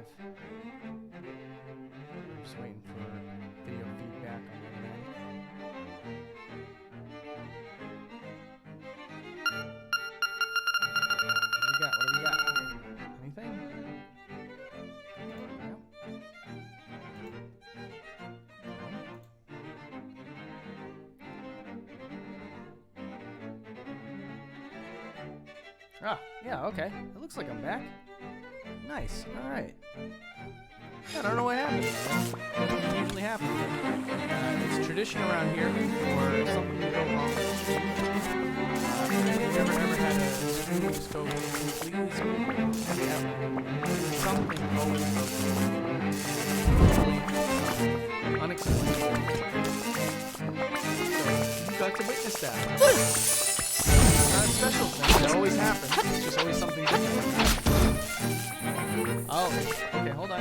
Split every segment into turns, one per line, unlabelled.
live. I'm just waiting for video feedback on the other end. What do we got? Anything? No? Ah, yeah, okay. It looks like I'm back. Nice. All right. I don't know what happened. That doesn't usually happen. It's tradition around here for something to go wrong. Have you ever had a stream just go completely smooth? Yeah. Something always goes wrong. Unexplainable. So you got to witness that. Not a special thing. It always happens. It's just always something different. Oh, okay, hold on.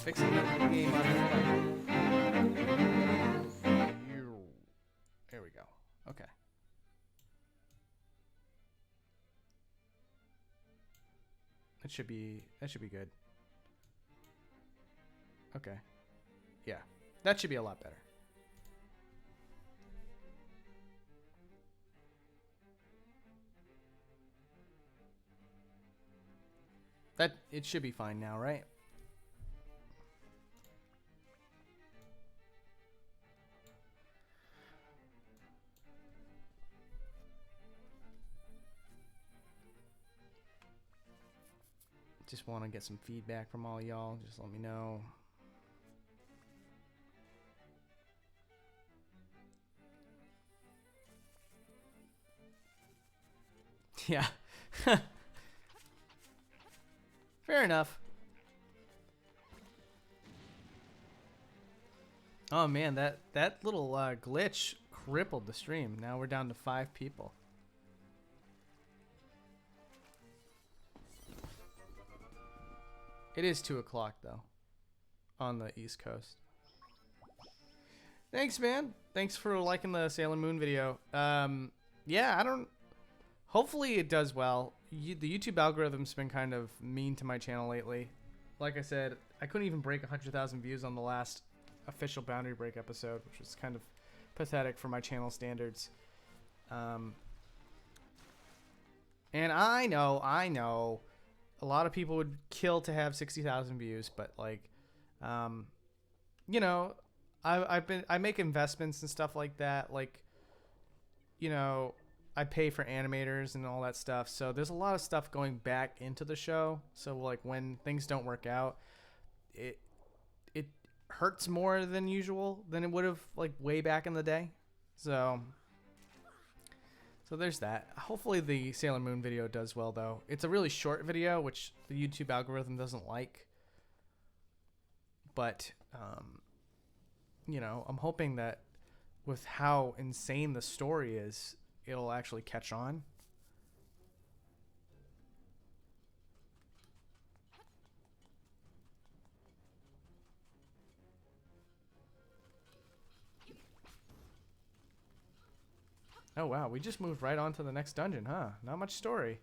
Fixing the game on here. There we go. Okay. That should be good. Okay. Yeah. That should be a lot better. It should be fine now, right? Just want to get some feedback from all y'all. Just let me know. Yeah. Fair enough. Oh man, that little glitch crippled the stream. Now we're down to 5 people. It is 2 o'clock though, on the East Coast. Thanks, man. Thanks for liking the Sailor Moon video. Yeah, I don't. Hopefully it does well. The YouTube algorithm's been kind of mean to my channel lately. Like I said, I couldn't even break 100,000 views on the last official Boundary Break episode, which was kind of pathetic for my channel standards. And I know, a lot of people would kill to have 60,000 views, but like, you know, I make investments and stuff like that. Like, you know, I pay for animators and all that stuff. So there's a lot of stuff going back into the show. So like when things don't work out, it hurts more than usual than it would have like way back in the day. So there's that. Hopefully the Sailor Moon video does well though. It's a really short video, which the YouTube algorithm doesn't like. But you know, I'm hoping that with how insane the story is, it'll actually catch on. Oh wow, we just moved right on to the next dungeon, huh? Not much story.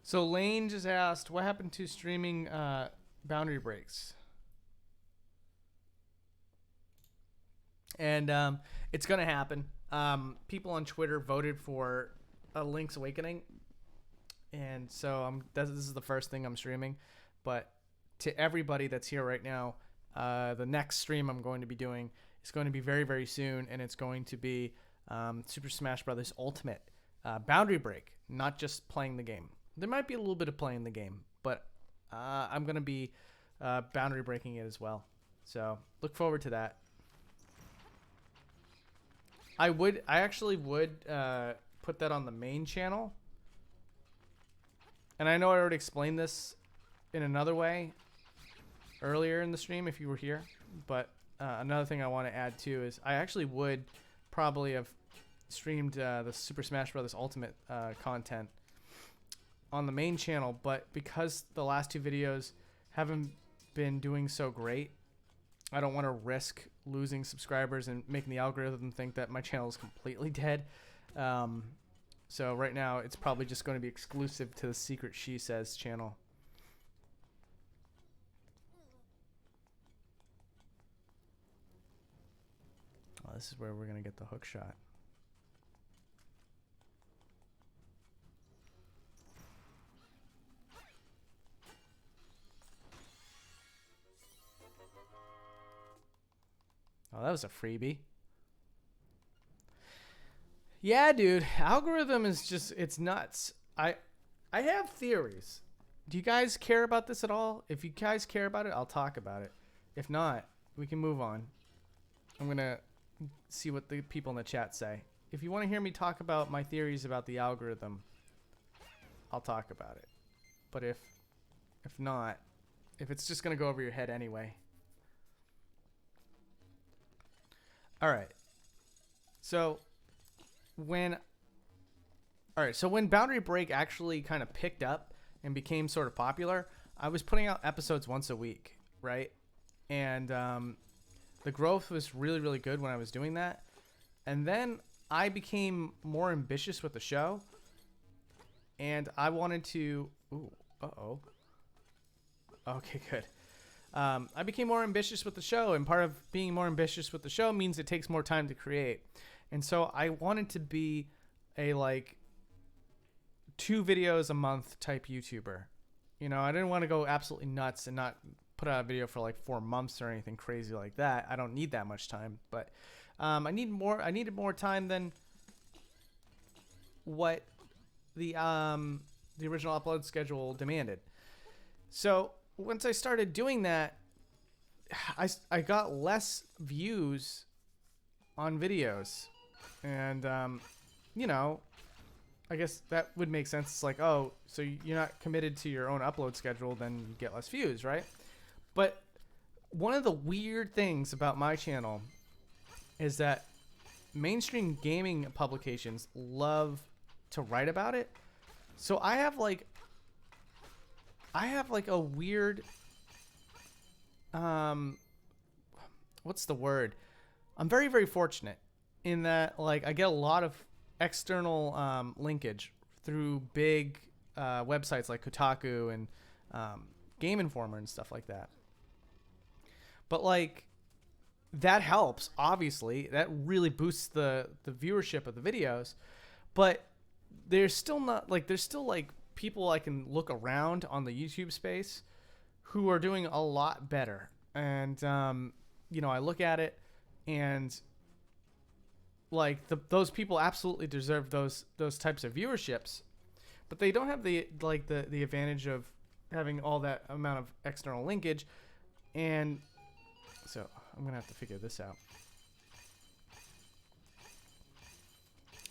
So Lane just asked, what happened to streaming Boundary Breaks? And it's going to happen. People on Twitter voted for a Link's Awakening. And so this is the first thing I'm streaming. But to everybody that's here right now, the next stream I'm going to be doing is going to be very, very soon. And it's going to be Super Smash Bros. Ultimate Boundary Break, not just playing the game. There might be a little bit of playing the game, but I'm going to be boundary breaking it as well. So look forward to that. I actually would put that on the main channel. And I know I already explained this in another way earlier in the stream if you were here. But another thing I want to add too is I actually would probably have streamed the Super Smash Bros. Ultimate content on the main channel, but because the last 2 videos haven't been doing so great, I don't want to risk losing subscribers and making the algorithm think that my channel is completely dead. So right now it's probably just going to be exclusive to the Secret She Says channel. Oh, this is where we're going to get the hook shot. Oh, that was a freebie. Yeah, dude. Algorithm is just, it's nuts. I have theories. Do you guys care about this at all? If you guys care about it, I'll talk about it. If not, we can move on. I'm going to see what the people in the chat say. If you want to hear me talk about my theories about the algorithm, I'll talk about it. But if not, if it's just going to go over your head anyway. All right. So when Boundary Break actually kind of picked up and became sort of popular, I was putting out episodes once a week, right? And the growth was really, really good when I was doing that. And then I became more ambitious with the show. And I wanted to... Ooh, uh-oh. Okay, good. I became more ambitious with the show. And part of being more ambitious with the show means it takes more time to create. And so I wanted to be a, like, 2 videos a month type YouTuber. You know, I didn't want to go absolutely nuts and not put out a video for like 4 months or anything crazy like that. I don't need that much time, but I needed more time than what the original upload schedule demanded. So once I started doing that, I got less views on videos, and you know, I guess that would make sense. It's like, oh, so you're not committed to your own upload schedule, then you get less views, right? But one of the weird things about my channel is that mainstream gaming publications love to write about it. So I have like a weird, what's the word? I'm very, very fortunate in that, like, I get a lot of external linkage through big websites like Kotaku and Game Informer and stuff like that. But like, that helps, obviously. That really boosts the viewership of the videos. But there's still people I can look around on the YouTube space who are doing a lot better. And you know, I look at it, and like those people absolutely deserve those types of viewerships, but they don't have the advantage of having all that amount of external linkage. And so I'm gonna have to figure this out.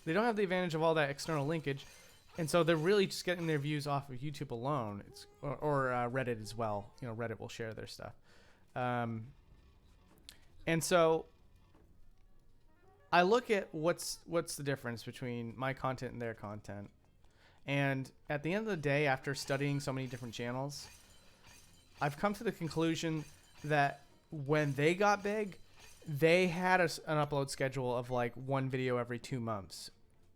They don't have the advantage of all that external linkage, and so they're really just getting their views off of YouTube alone. It's or Reddit as well. You know, Reddit will share their stuff, and so I look at what's the difference between my content and their content. And at the end of the day, after studying so many different channels, I've come to the conclusion that when they got big, they had an upload schedule of like 1 video every 2 months.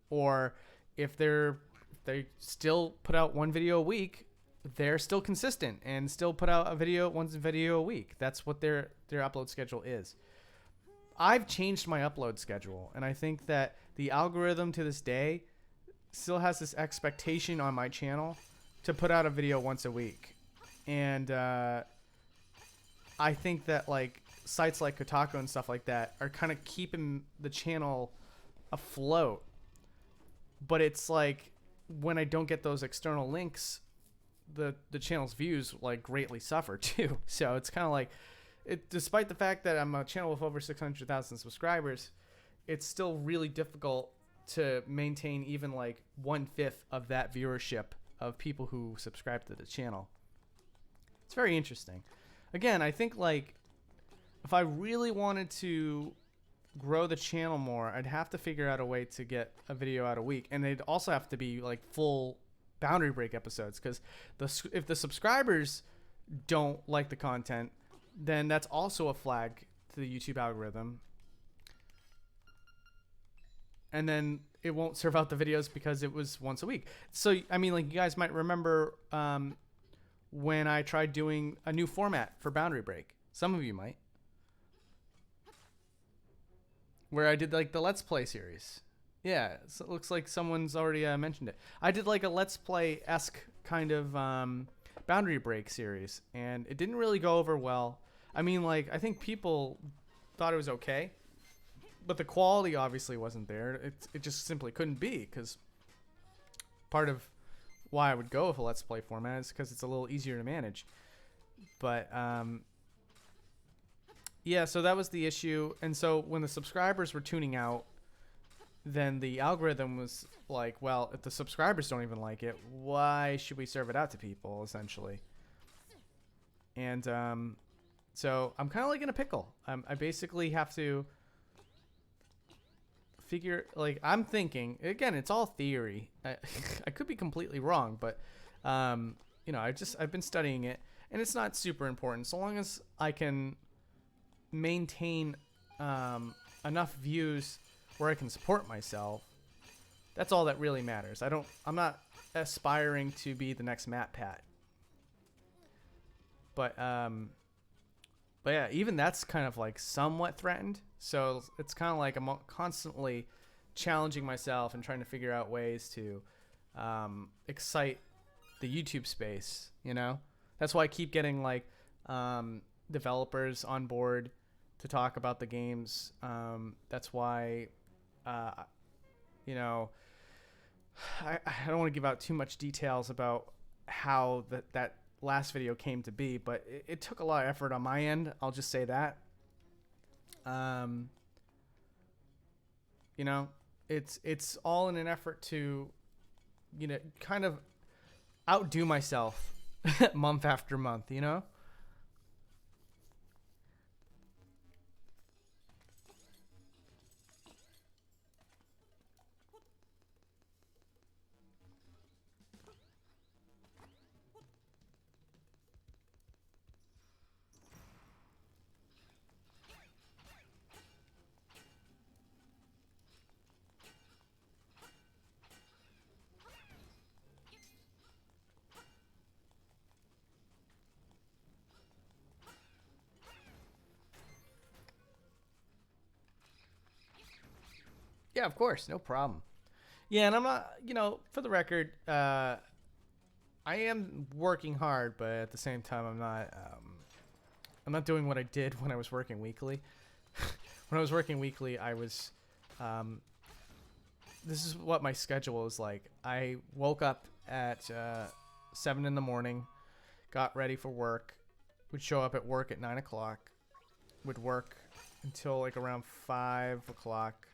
Or if they still put out 1 video a week, they're still consistent and still put out one video a week. That's what their upload schedule is. I've changed my upload schedule, and I think that the algorithm to this day still has this expectation on my channel to put out a video once a week. And I think that like sites like Kotaku and stuff like that are kind of keeping the channel afloat. But it's like when I don't get those external links, the channel's views like greatly suffer too. So it's kind of like, despite the fact that I'm a channel with over 600,000 subscribers, it's still really difficult to maintain even like 1/5 of that viewership of people who subscribe to the channel. It's very interesting. Again, I think like if I really wanted to grow the channel more, I'd have to figure out a way to get a video out a week, and they'd also have to be like full Boundary Break episodes, because if the subscribers don't like the content, then that's also a flag to the YouTube algorithm. And then it won't serve out the videos because it was once a week. So, I mean, like, you guys might remember when I tried doing a new format for Boundary Break. Some of you might. Where I did, like, the Let's Play series. Yeah, so it looks like someone's already mentioned it. I did, like, a Let's Play-esque kind of Boundary Break series, and it didn't really go over well. I mean, like, I think people thought it was okay, but the quality obviously wasn't there. It just simply couldn't be, because part of why I would go with a Let's Play format is because it's a little easier to manage. But yeah, so that was the issue. And so when the subscribers were tuning out, then the algorithm was like, well, if the subscribers don't even like it, why should we serve it out to people, essentially? And so I'm kind of like in a pickle. I basically have to figure, like, I'm thinking, again, it's all theory. I could be completely wrong, but you know, I've been studying it, and it's not super important. So long as I can maintain enough views where I can support myself, that's all that really matters. I'm not aspiring to be the next MatPat. But yeah, even that's kind of like somewhat threatened. So it's kind of like I'm constantly challenging myself and trying to figure out ways to excite the YouTube space, you know? That's why I keep getting, like, developers on board to talk about the games. That's why, you know, I don't want to give out too much details about how that last video came to be, but it took a lot of effort on my end. I'll just say that. You know, it's all in an effort to, you know, kind of outdo myself month after month, you know? Yeah, of course, no problem. Yeah, and I'm not, you know, for the record, I am working hard, but at the same time, I'm not doing what I did when I was working weekly. When I was working weekly, I was, this is what my schedule was like. I woke up at 7 in the morning, got ready for work, would show up at work at 9 o'clock, would work until like around 5 o'clock.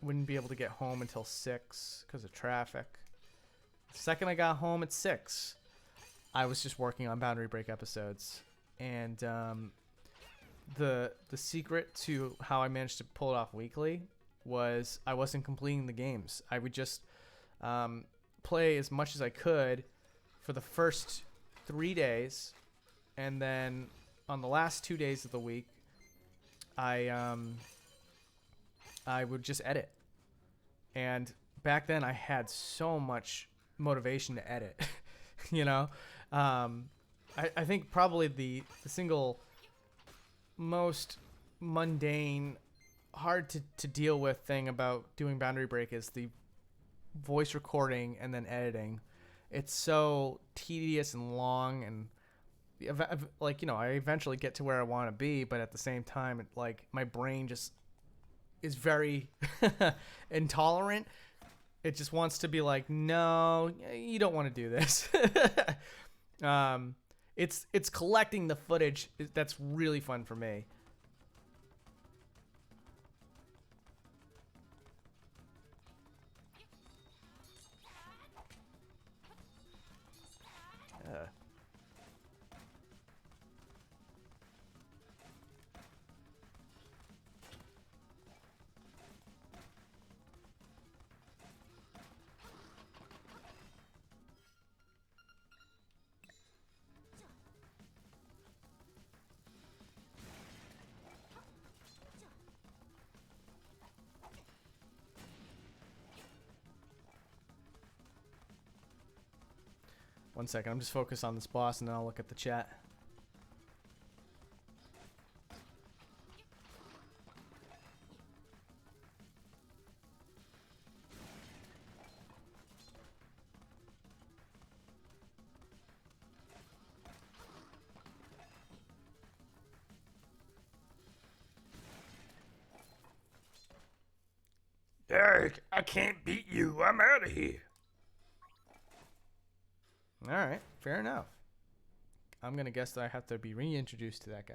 Wouldn't be able to get home until 6 because of traffic. The second I got home at 6, I was just working on Boundary Break episodes. And the secret to how I managed to pull it off weekly was I wasn't completing the games. I would just play as much as I could for the first 3 days, and then on the last 2 days of the week, I would just edit. And back then I had so much motivation to edit. You know, I think probably the single most mundane, hard to deal with thing about doing Boundary Break is the voice recording and then editing. It's so tedious and long, and like, you know, I eventually get to where I want to be, but at the same time, it, like, my brain just is very intolerant. It just wants to be like, no, you don't want to do this. It's collecting the footage that's really fun for me. 1 second. I'm just focused on this boss, and then I'll look at the chat.
Eric, I can't beat you. I'm out of here.
All right, fair enough. I'm gonna guess that I have to be reintroduced to that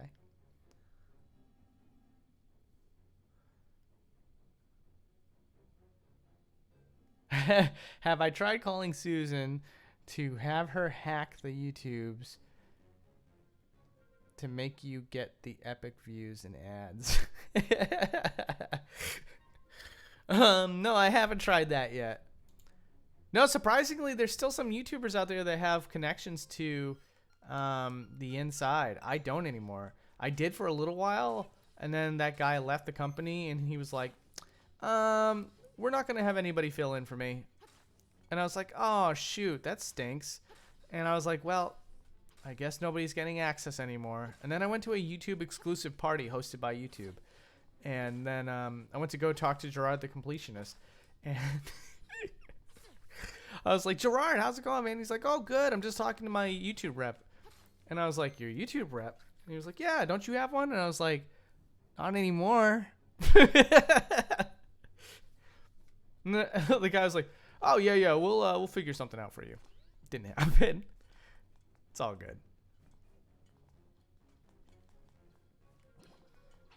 guy. Have I tried calling Susan to have her hack the YouTubes to make you get the epic views and ads? No, I haven't tried that yet. No, surprisingly, there's still some YouTubers out there that have connections to the inside. I don't anymore. I did for a little while, and then that guy left the company, and he was like, we're not going to have anybody fill in for me. And I was like, oh, shoot, that stinks. And I was like, well, I guess nobody's getting access anymore. And then I went to a YouTube exclusive party hosted by YouTube. And then I went to go talk to Gerard the Completionist. And I was like, Gerard, how's it going, man? He's like, oh, good. I'm just talking to my YouTube rep. And I was like, your YouTube rep? And he was like, yeah, don't you have one? And I was like, not anymore. And the guy was like, oh, yeah, we'll figure something out for you. Didn't happen. It's all good.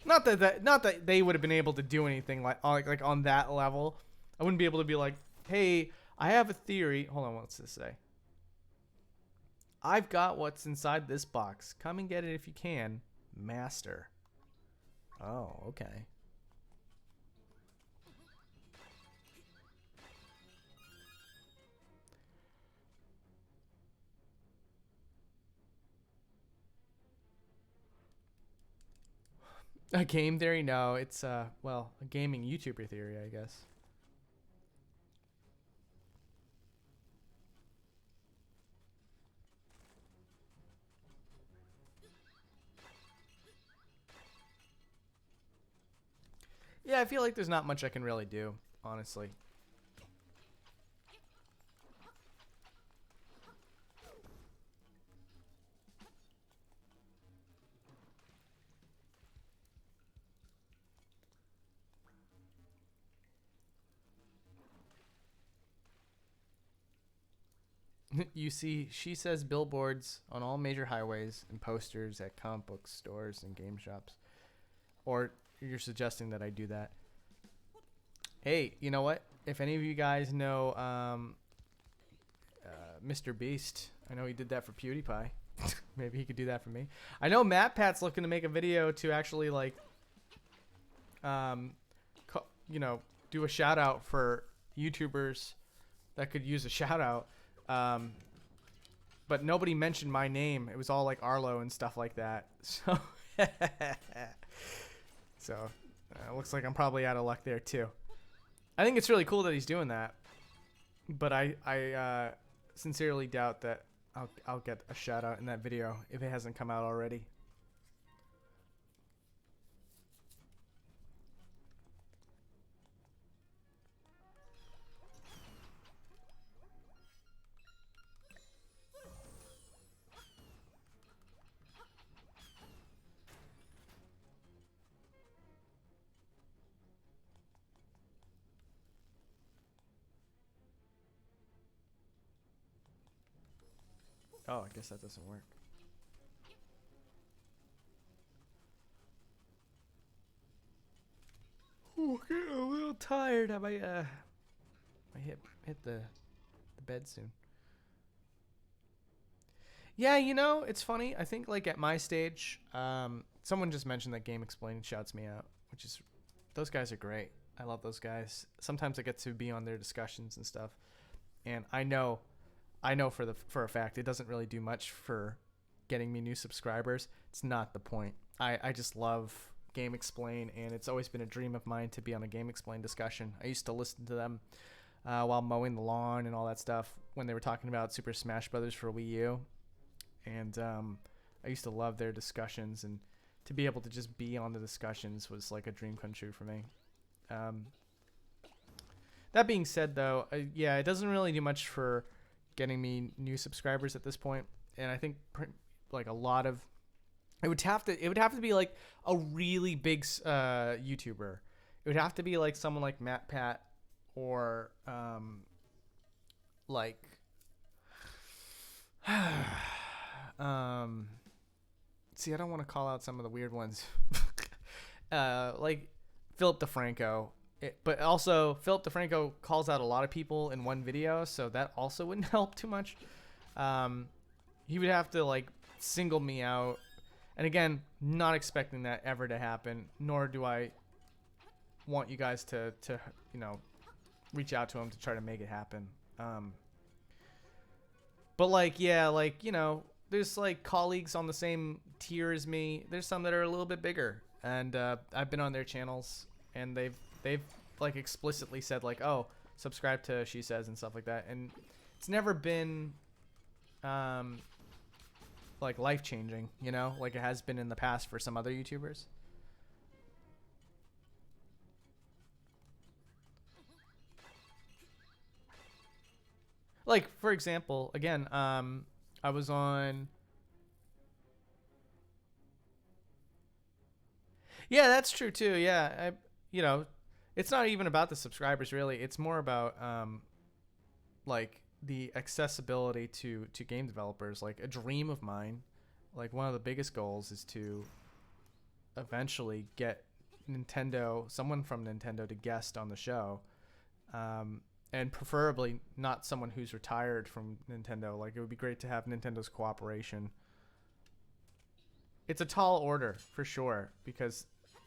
Not that they would have been able to do anything like on that level. I wouldn't be able to be like, hey, I have a theory. Hold on, what's this say? I've got what's inside this box. Come and get it if you can. Master. Oh, okay. A game theory? No, it's well, a gaming YouTuber theory, I guess. Yeah, I feel like there's not much I can really do, honestly. You see, she says billboards on all major highways and posters at comic book stores and game shops. Or you're suggesting that I do that. Hey, you know what? If any of you guys know Mr. Beast, I know he did that for PewDiePie. Maybe he could do that for me. I know MatPat's looking to make a video to actually like, you know, do a shout out for YouTubers that could use a shout out. But nobody mentioned my name. It was all like Arlo and stuff like that. So, it looks like I'm probably out of luck there too. I think it's really cool that he's doing that, but I sincerely doubt that I'll get a shout out in that video if it hasn't come out already. Oh, I guess that doesn't work. Oh, getting a little tired. I might hit the bed soon. Yeah, you know, it's funny. I think like at my stage, someone just mentioned that Game Explain shouts me out, which is, those guys are great. I love those guys. Sometimes I get to be on their discussions and stuff, and I know for a fact it doesn't really do much for getting me new subscribers. It's not the point. I just love Game Explain, and it's always been a dream of mine to be on a Game Explain discussion. I used to listen to them while mowing the lawn and all that stuff when they were talking about Super Smash Brothers for Wii U. And I used to love their discussions, and to be able to just be on the discussions was like a dream come true for me. That being said, though, yeah, it doesn't really do much for getting me new subscribers at this point. And I think like a lot of it would have to be like a really big YouTuber. It would have to be like someone like MatPat or like see, I don't want to call out some of the weird ones. Like Philip DeFranco. But also, Philip DeFranco calls out a lot of people in one video, so that also wouldn't help too much. He would have to like single me out, and again, not expecting that ever to happen. Nor do I want you guys to reach out to him to try to make it happen. But like, yeah, like, there's like colleagues on the same tier as me. There's some that are a little bit bigger, and I've been on their channels, and they've like explicitly said like, oh, subscribe to She Says and stuff like that, and it's never been like life changing, like it has been in the past for some other YouTubers. Like, for example, again, I was on. Yeah, that's true too. Yeah, it's not even about the subscribers really. It's more about like the accessibility to game developers. Like a dream of mine, like one of the biggest goals is to eventually get someone from Nintendo to guest on the show. And preferably not someone who's retired from Nintendo. Like, it would be great to have Nintendo's cooperation. It's a tall order, for sure, because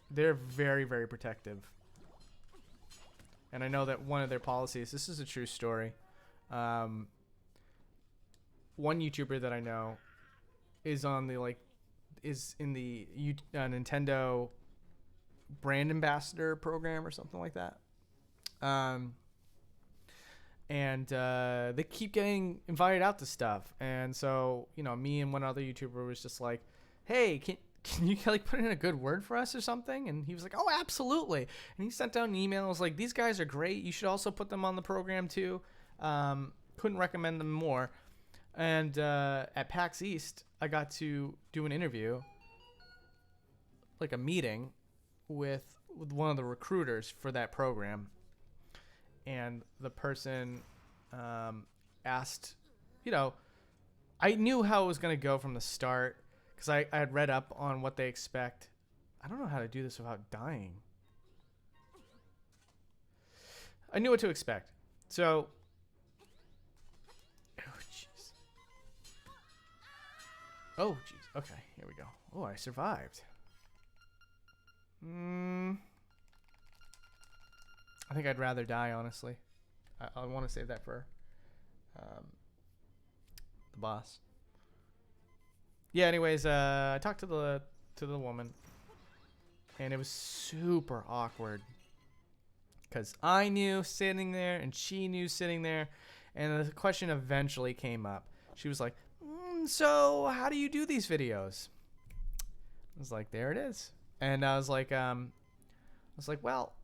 they're very, very protective. And I know that one of their policies, this is a true story. One YouTuber that I know is in the Nintendo brand ambassador program or something like that. And they keep getting invited out to stuff, and so me and one other YouTuber was just like, hey, can you like put in a good word for us or something? And he was like, oh, absolutely. And he sent out an email. I was like, these guys are great, you should also put them on the program too. Couldn't recommend them more. And at PAX East, I got to do an interview, like a meeting with one of the recruiters for that program. And the person asked, I knew how it was going to go from the start because I had read up on what they expect. I don't know how to do this without dying. I knew what to expect. So, oh, jeez. Oh, jeez. Okay, here we go. Oh, I survived. I think I'd rather die, honestly. I want to save that for the boss. Yeah. Anyways, I talked to the woman, and it was super awkward because I knew sitting there, and she knew sitting there, and the question eventually came up. She was like, "So, how do you do these videos?" I was like, "There it is," and I was like, "Well."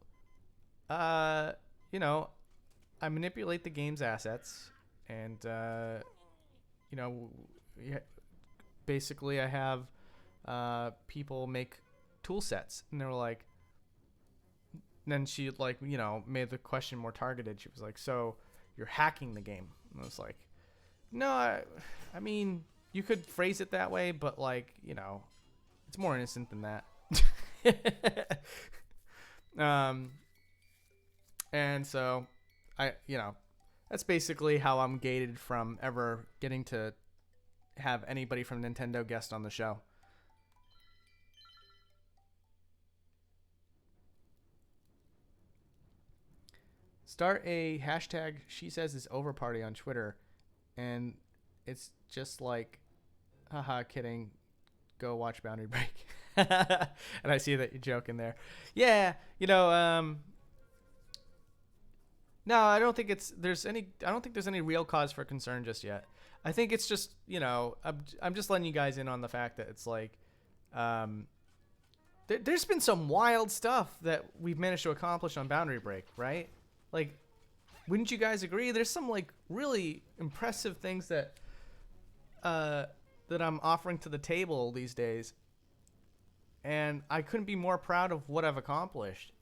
I manipulate the game's assets, and basically I have people make tool sets, and they were like, then she made the question more targeted. She was like, so you're hacking the game? And I was like, no, I mean, you could phrase it that way, but it's more innocent than that. And so that's basically how I'm gated from ever getting to have anybody from Nintendo guest on the show. Start a hashtag She Says Is Over party on Twitter, and it's just like, haha, kidding, go watch Boundary Break. And I see that you're joking there. Yeah, No, I don't think I don't think there's any real cause for concern just yet. I think it's just, I'm just letting you guys in on the fact that it's like, um, there's been some wild stuff that we've managed to accomplish on Boundary Break, right? Like, wouldn't you guys agree? There's some like really impressive things that I'm offering to the table these days, and I couldn't be more proud of what I've accomplished.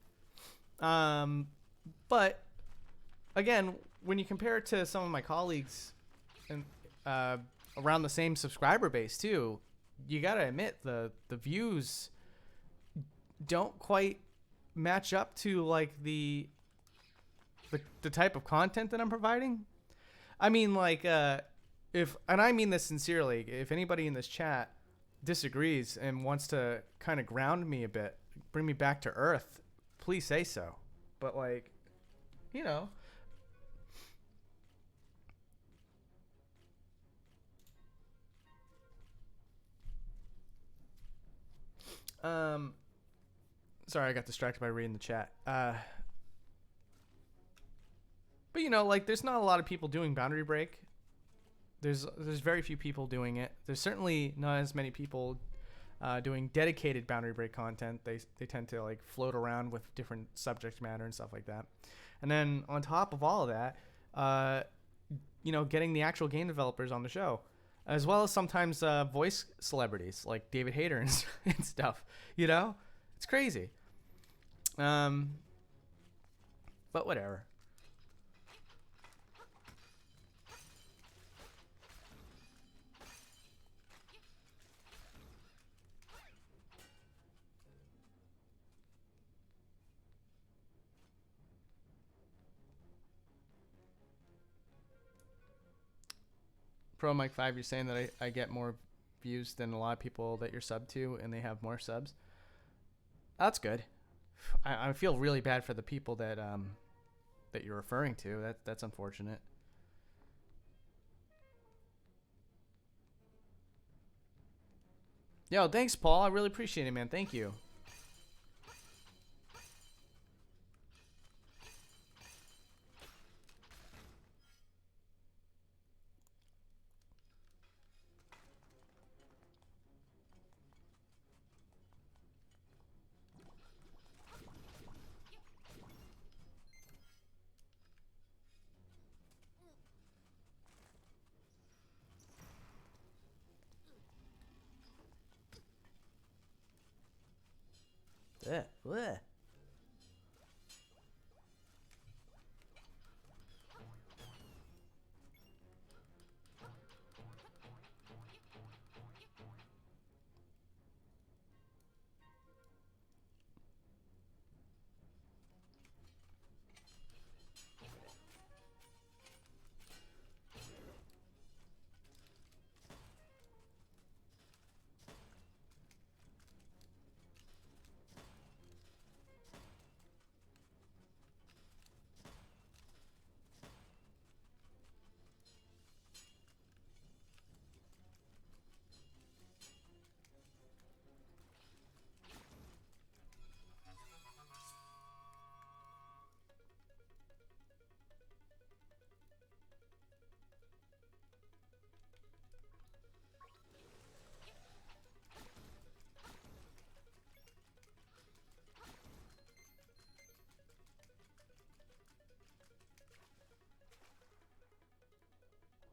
But again, when you compare it to some of my colleagues and around the same subscriber base too, you gotta admit the views don't quite match up to like the type of content that I'm providing. I mean, like, if, and I mean this sincerely, if anybody in this chat disagrees and wants to kind of ground me a bit, bring me back to earth, please say so. But like, you know, sorry, I got distracted by reading the chat. But like, there's not a lot of people doing Boundary Break. There's very few people doing it. There's certainly not as many people doing dedicated Boundary Break content. They tend to like float around with different subject matter and stuff like that. And then on top of all of that, getting the actual game developers on the show, as well as sometimes voice celebrities like David Hayter and stuff. It's crazy. But whatever. Pro Mike 5, you're saying that I get more views than a lot of people that you're sub to, and they have more subs. That's good. I feel really bad for the people that you're referring to. That's unfortunate. Yo, thanks, Paul. I really appreciate it, man. Thank you. Bleh.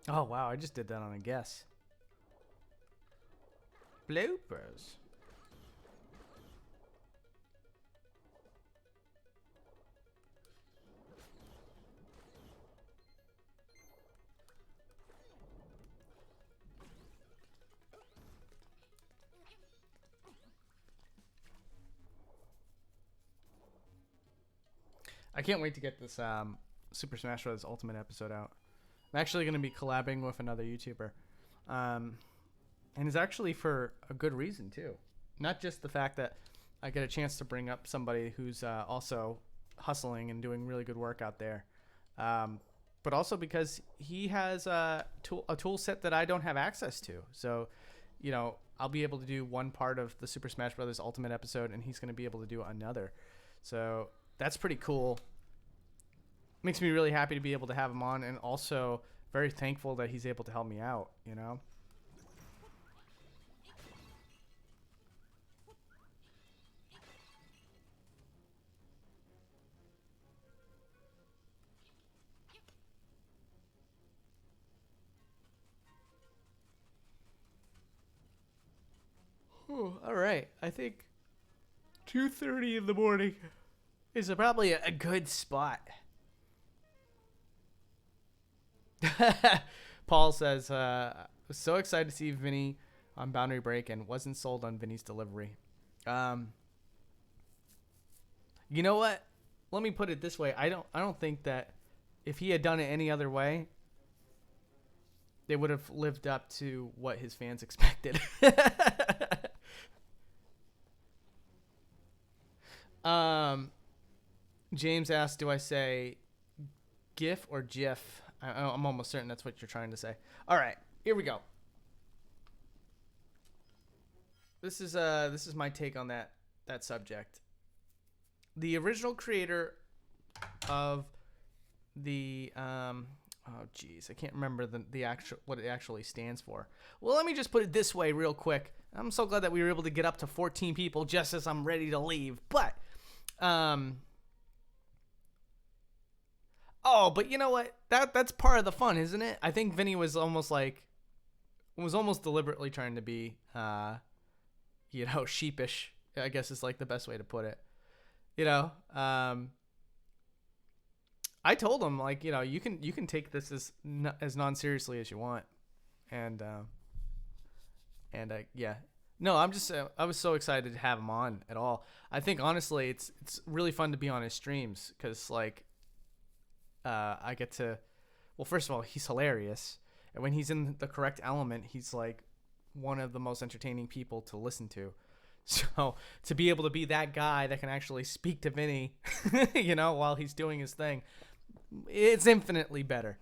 Oh, wow. I just did that on a guess. Bloopers. I can't wait to get this Super Smash Bros. Ultimate episode out. I'm actually going to be collabing with another YouTuber. And it's actually for a good reason, too. Not just the fact that I get a chance to bring up somebody who's also hustling and doing really good work out there, but also because he has a tool set that I don't have access to. So, I'll be able to do one part of the Super Smash Bros. Ultimate episode, and he's going to be able to do another. So that's pretty cool. makes me really happy to be able to have him on, and also very thankful that he's able to help me out, you know? Oh, all right. I think 2:30 in the morning is probably a good spot. Paul says, was so excited to see Vinny on Boundary Break and wasn't sold on Vinny's delivery. Um, you know what? Let me put it this way. I don't think that if he had done it any other way, they would have lived up to what his fans expected. um, James asked, "Do I say GIF or GIF?" I'm almost certain that's what you're trying to say. All right, here we go. This is my take on that subject. The original creator of the oh geez, I can't remember the actual what it actually stands for. Well, let me just put it this way real quick. I'm so glad that we were able to get up to 14 people just as I'm ready to leave. But oh, but you know what? That's part of the fun, isn't it? I think Vinny was almost deliberately trying to be sheepish, I guess is like the best way to put it. You know, I told him like, you can take this as non-seriously as you want, and yeah, no, I was so excited to have him on at all. I think honestly, it's really fun to be on his streams because like, I get to, well, first of all, he's hilarious, and when he's in the correct element, he's like one of the most entertaining people to listen to. So to be able to be that guy that can actually speak to Vinny, while he's doing his thing, it's infinitely better.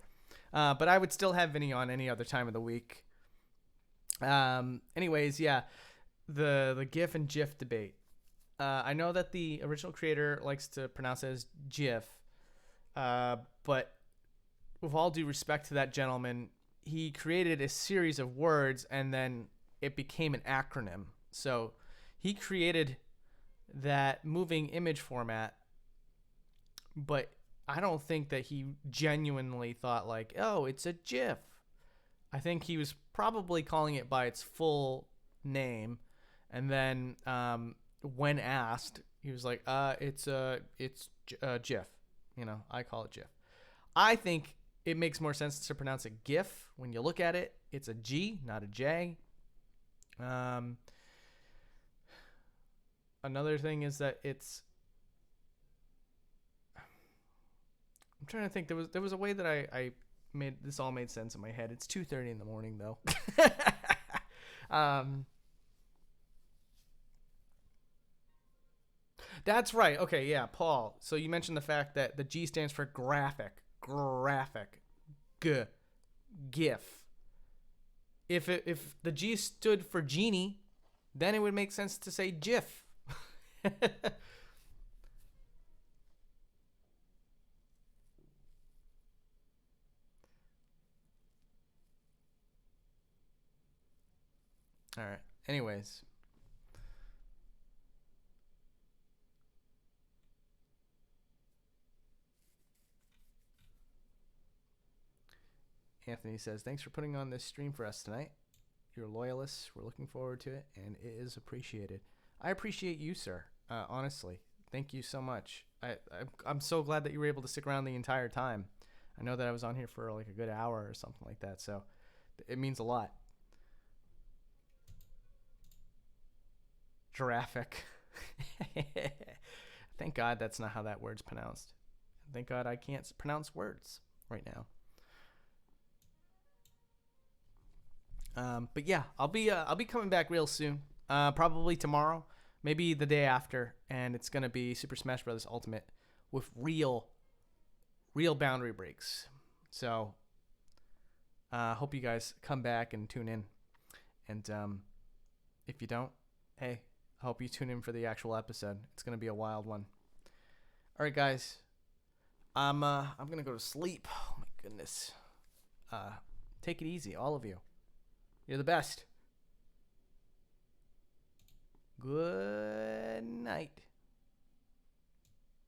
But I would still have Vinny on any other time of the week. Anyways, yeah, the GIF and GIF debate. I know that the original creator likes to pronounce it as GIF, but with all due respect to that gentleman, he created a series of words and then it became an acronym. So he created that moving image format, but I don't think that he genuinely thought like, oh, it's a GIF. I think he was probably calling it by its full name, and then when asked, he was like, it's GIF. I call it GIF. I think it makes more sense to pronounce it GIF. When you look at it, it's a G, not a J. Another thing is that it's. I'm trying to think. There was a way that I made this all made sense in my head. It's 2:30 in the morning though. That's right. Okay, yeah, Paul. So you mentioned the fact that the G stands for graphic, GIF. If the G stood for genie, then it would make sense to say GIF. All right. Anyways. Anthony says, thanks for putting on this stream for us tonight. You're loyalists. We're looking forward to it, and it is appreciated. I appreciate you, sir. Honestly. Thank you so much. I'm so glad that you were able to stick around the entire time. I know that I was on here for like a good hour or something like that, so it means a lot. Giraffic. Thank God that's not how that word's pronounced. Thank God I can't pronounce words right now. But yeah, I'll be coming back real soon. Probably tomorrow, maybe the day after, and it's gonna be Super Smash Bros. Ultimate with real boundary breaks. So, hope you guys come back and tune in. And if you don't, hey, I hope you tune in for the actual episode. It's gonna be a wild one. All right, guys. I'm gonna go to sleep. Oh my goodness. Take it easy, all of you. You're the best. Good night.